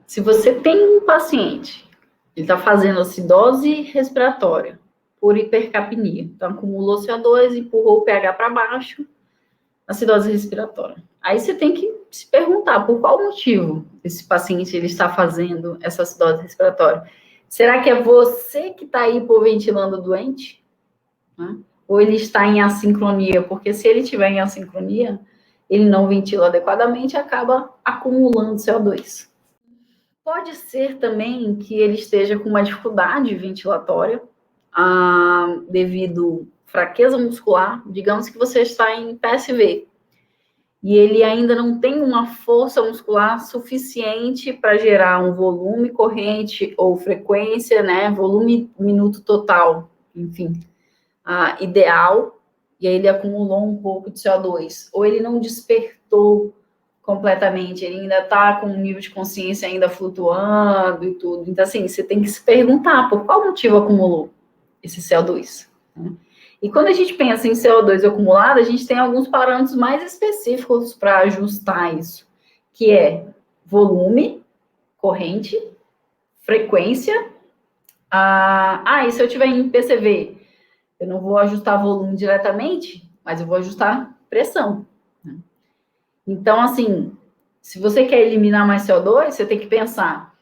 Se você tem um paciente, ele está fazendo acidose respiratória por hipercapnia, então acumulou CO2, empurrou o pH para baixo, acidose respiratória. Aí você tem que se perguntar por qual motivo esse paciente ele está fazendo essa acidose respiratória. Será que é você que está hipoventilando o doente? Né? Ou ele está em assincronia? Porque se ele estiver em assincronia, ele não ventila adequadamente e acaba acumulando CO2. Pode ser também que ele esteja com uma dificuldade ventilatória devido fraqueza muscular. Digamos que você está em PSV e ele ainda não tem uma força muscular suficiente para gerar um volume corrente ou frequência, né? Volume minuto total, enfim, ideal. E aí ele acumulou um pouco de CO2, ou ele não despertou completamente, ele ainda está com um nível de consciência ainda flutuando e tudo. Então, assim, você tem que se perguntar por qual motivo acumulou esse CO2. Né? E quando a gente pensa em CO2 acumulado, a gente tem alguns parâmetros mais específicos para ajustar isso, que é volume, corrente, frequência. E se eu tiver em PCV, eu não vou ajustar volume diretamente, mas eu vou ajustar pressão. Né? Então, assim, se você quer eliminar mais CO2, você tem que pensar,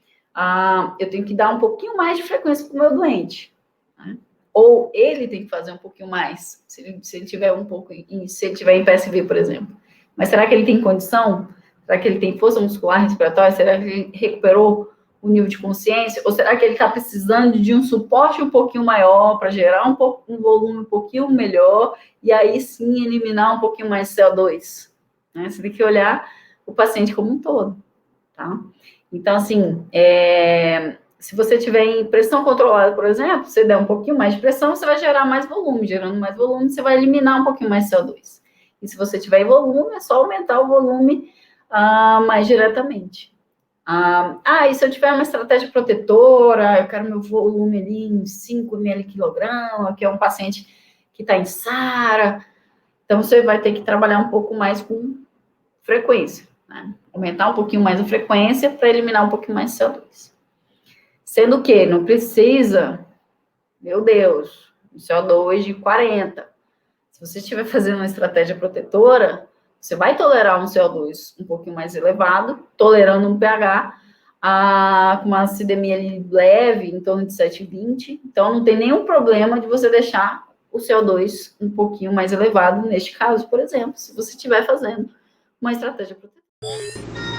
eu tenho que dar um pouquinho mais de frequência para o meu doente. Né? Ou ele tem que fazer um pouquinho mais, se ele tiver se ele tiver em PSV, por exemplo. Mas será que ele tem condição? Será que ele tem força muscular respiratória? Será que ele recuperou o nível de consciência? Ou será que ele está precisando de um suporte um pouquinho maior para gerar um volume um pouquinho melhor e aí sim eliminar um pouquinho mais de CO2? Né? Você tem que olhar o paciente como um todo, tá? Então, assim, se você tiver em pressão controlada, por exemplo, você der um pouquinho mais de pressão, você vai gerar mais volume. Gerando mais volume, você vai eliminar um pouquinho mais de CO2. E se você tiver em volume, é só aumentar o volume mais diretamente. E se eu tiver uma estratégia protetora, eu quero meu volume ali em 5 ml/kg, que é um paciente que está em SARA, então você vai ter que trabalhar um pouco mais com frequência, né? Aumentar um pouquinho mais a frequência para eliminar um pouquinho mais de CO2. Sendo que não precisa, meu Deus, um CO2 de 40. Se você estiver fazendo uma estratégia protetora, você vai tolerar um CO2 um pouquinho mais elevado, tolerando um pH com uma acidemia leve, em torno de 7,20. Então, não tem nenhum problema de você deixar o CO2 um pouquinho mais elevado, neste caso, por exemplo, se você estiver fazendo uma estratégia protetora.